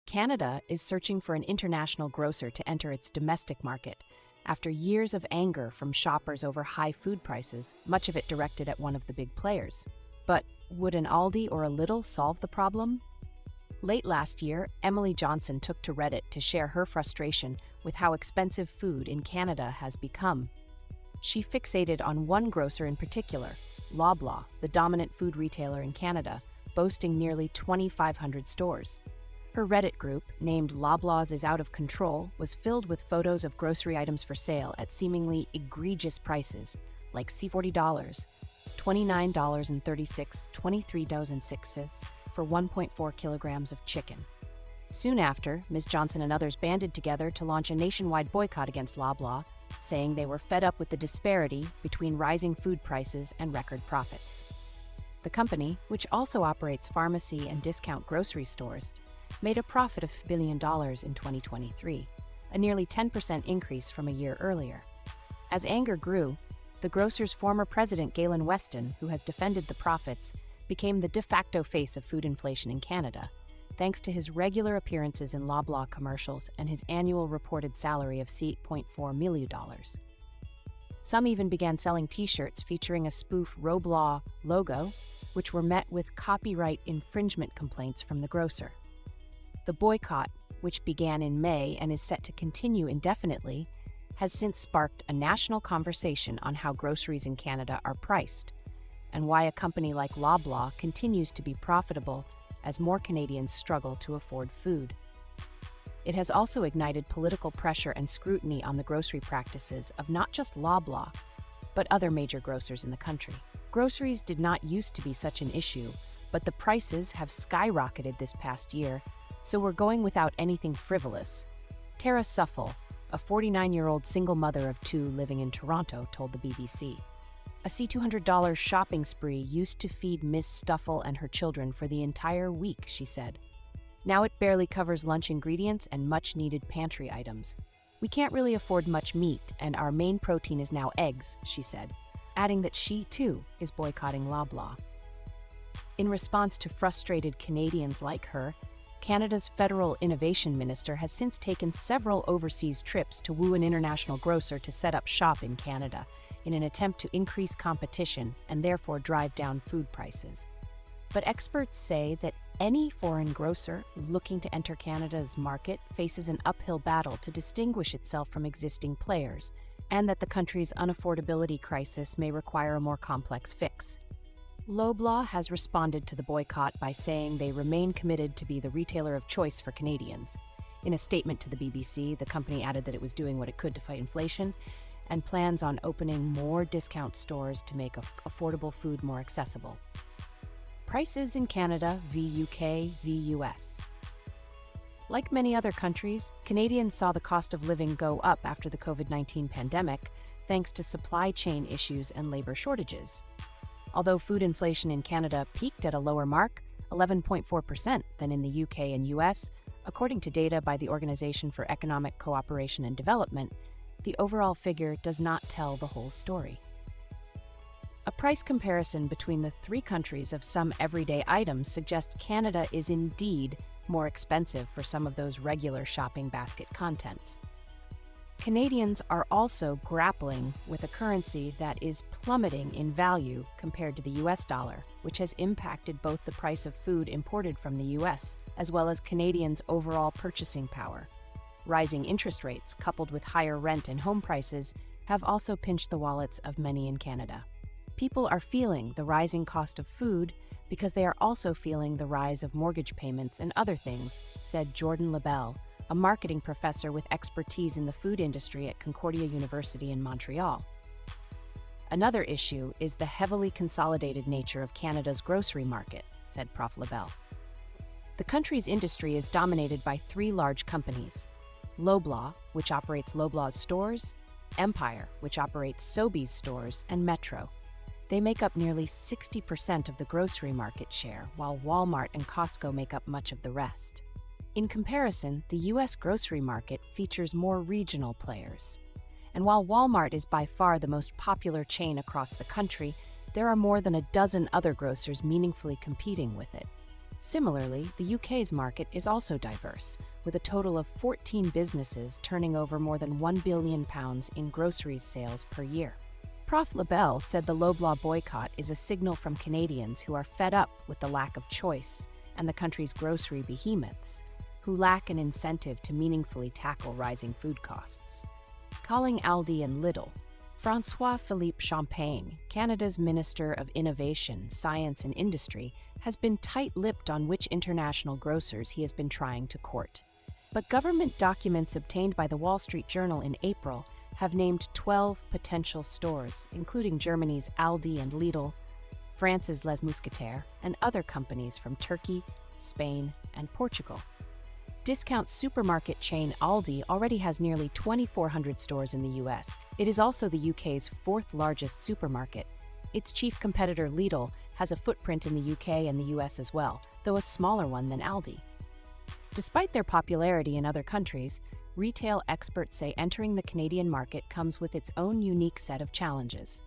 Canada is searching for an international grocer to enter its domestic market after years of anger from shoppers over high food prices, much of it directed at one of the big players. But would an Aldi or a Lidl solve the problem? Late last year, Emily Johnson took to Reddit to share her frustration with how expensive food in Canada has become. She fixated on one grocer in particular, Loblaw, the dominant food retailer in Canada, boasting nearly 2,500 stores. Her Reddit group, named LoblawsIsOutofControl, was filled with photos of grocery items for sale at seemingly egregious prices, like $40, $29.36, $23.06 for 1.4 kilograms of chicken. Soon after, Ms. Johnson and others banded together to launch a nationwide boycott against Loblaw, saying they were fed up with the disparity between rising food prices and record profits. The company, which also operates pharmacy and discount grocery stores, made a profit of $1 billion in 2023, a nearly 10% increase from a year earlier. As anger grew, the grocer's former president, Galen Weston, who has defended the profits, became the de facto face of food inflation in Canada, thanks to his regular appearances in Loblaw commercials and his annual reported salary of $8.4 million. Some even began selling T-shirts featuring a spoof Loblaw logo, which were met with copyright infringement complaints from the grocer. The boycott, which began in May and is set to continue indefinitely, has since sparked a national conversation on how groceries in Canada are priced, and why a company like Loblaw continues to be profitable as more Canadians struggle to afford food. It has also ignited political pressure and scrutiny on the grocery practices of not just Loblaw, but other major grocers in the country. Groceries did not used to be such an issue, but the prices have skyrocketed this past year, so we're going without anything frivolous. Tara Suffel, a 49-year-old single mother of two living in Toronto, told the BBC. A $200 shopping spree used to feed Ms. Stuffel and her children for the entire week, she said. Now it barely covers lunch ingredients and much-needed pantry items. We can't really afford much meat, and our main protein is now eggs, she said, adding that she, too, is boycotting Loblaw. In response to frustrated Canadians like her, Canada's Federal Innovation Minister has since taken several overseas trips to woo an international grocer to set up shop in Canada in an attempt to increase competition and therefore drive down food prices. But experts say that any foreign grocer looking to enter Canada's market faces an uphill battle to distinguish itself from existing players, and that the country's unaffordability crisis may require a more complex fix. Loblaw has responded to the boycott by saying they remain committed to be the retailer of choice for Canadians. In a statement to the BBC, the company added that it was doing what it could to fight inflation and plans on opening more discount stores to make affordable food more accessible. Prices in Canada v. UK v. US. Like many other countries, Canadians saw the cost of living go up after the COVID-19 pandemic, thanks to supply chain issues and labor shortages. Although food inflation in Canada peaked at a lower mark, 11.4%, than in the UK and US, according to data by the Organization for Economic Cooperation and Development, the overall figure does not tell the whole story. A price comparison between the three countries of some everyday items suggests Canada is indeed more expensive for some of those regular shopping basket contents. Canadians are also grappling with a currency that is plummeting in value compared to the US dollar, which has impacted both the price of food imported from the US as well as Canadians' overall purchasing power. Rising interest rates, coupled with higher rent and home prices, have also pinched the wallets of many in Canada. People are feeling the rising cost of food because they are also feeling the rise of mortgage payments and other things, said Jordan Labelle, a marketing professor with expertise in the food industry at Concordia University in Montreal. Another issue is the heavily consolidated nature of Canada's grocery market, said Prof. Labelle. The country's industry is dominated by three large companies: Loblaw, which operates Loblaw's stores, Empire, which operates Sobeys stores, and Metro. They make up nearly 60% of the grocery market share, while Walmart and Costco make up much of the rest. In comparison, the U.S. grocery market features more regional players. And while Walmart is by far the most popular chain across the country, there are more than a dozen other grocers meaningfully competing with it. Similarly, the UK's market is also diverse, with a total of 14 businesses turning over more than £1 billion in groceries sales per year. Prof. Loblaw said the Loblaw boycott is a signal from Canadians who are fed up with the lack of choice and the country's grocery behemoths, who lack an incentive to meaningfully tackle rising food costs. Calling Aldi and Lidl, François-Philippe Champagne, Canada's Minister of Innovation, Science and Industry, has been tight-lipped on which international grocers he has been trying to court. But government documents obtained by the Wall Street Journal in April have named 12 potential stores, including Germany's Aldi and Lidl, France's Les Mousquetaires, and other companies from Turkey, Spain, and Portugal. Discount supermarket chain Aldi already has nearly 2,400 stores in the US. It is also the UK's fourth largest supermarket. Its chief competitor Lidl has a footprint in the UK and the US as well, though a smaller one than Aldi. Despite their popularity in other countries, retail experts say entering the Canadian market comes with its own unique set of challenges.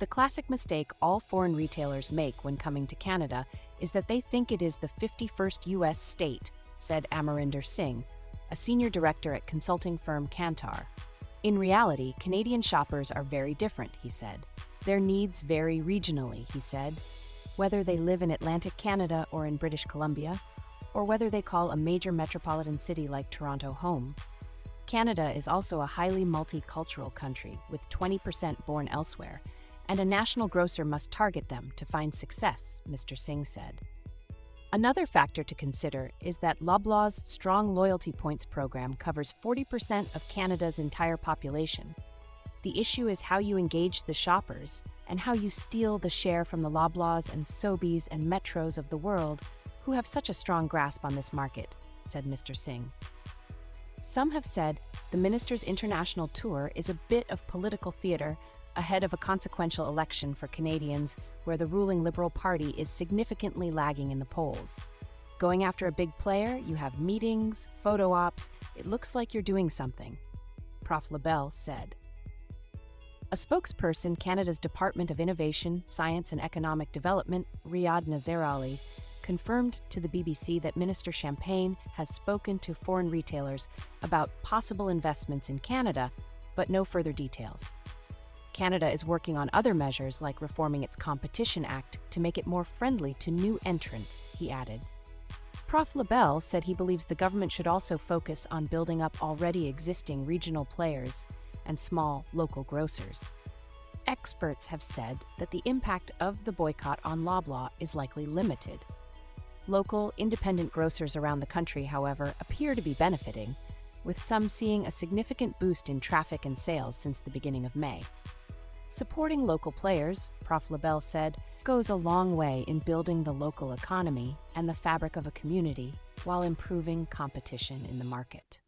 The classic mistake all foreign retailers make when coming to Canada is that they think it is the 51st US state, said Amarinder Singh, a senior director at consulting firm Kantar. In reality, Canadian shoppers are very different, he said. Their needs vary regionally, he said, whether they live in Atlantic Canada or in British Columbia, or whether they call a major metropolitan city like Toronto home. Canada is also a highly multicultural country, with 20% born elsewhere, and a national grocer must target them to find success, Mr. Singh said. Another factor to consider is that Loblaw's Strong Loyalty Points program covers 40% of Canada's entire population. The issue is how you engage the shoppers and how you steal the share from the Loblaws and Sobeys and Metros of the world who have such a strong grasp on this market, said Mr. Singh. Some have said the minister's international tour is a bit of political theater ahead of a consequential election for Canadians where the ruling Liberal Party is significantly lagging in the polls. Going after a big player, you have meetings, photo ops, it looks like you're doing something, Prof. Loblaw said. A spokesperson, Canada's Department of Innovation, Science and Economic Development, Riyad Nazir Ali, confirmed to the BBC that Minister Champagne has spoken to foreign retailers about possible investments in Canada, but no further details. Canada is working on other measures like reforming its Competition Act to make it more friendly to new entrants, he added. Prof. Loblaw said he believes the government should also focus on building up already existing regional players and small local grocers. Experts have said that the impact of the boycott on Loblaw is likely limited. Local, independent grocers around the country, however, appear to be benefiting, with some seeing a significant boost in traffic and sales since the beginning of May. Supporting local players, Prof. Loblaw said, goes a long way in building the local economy and the fabric of a community while improving competition in the market.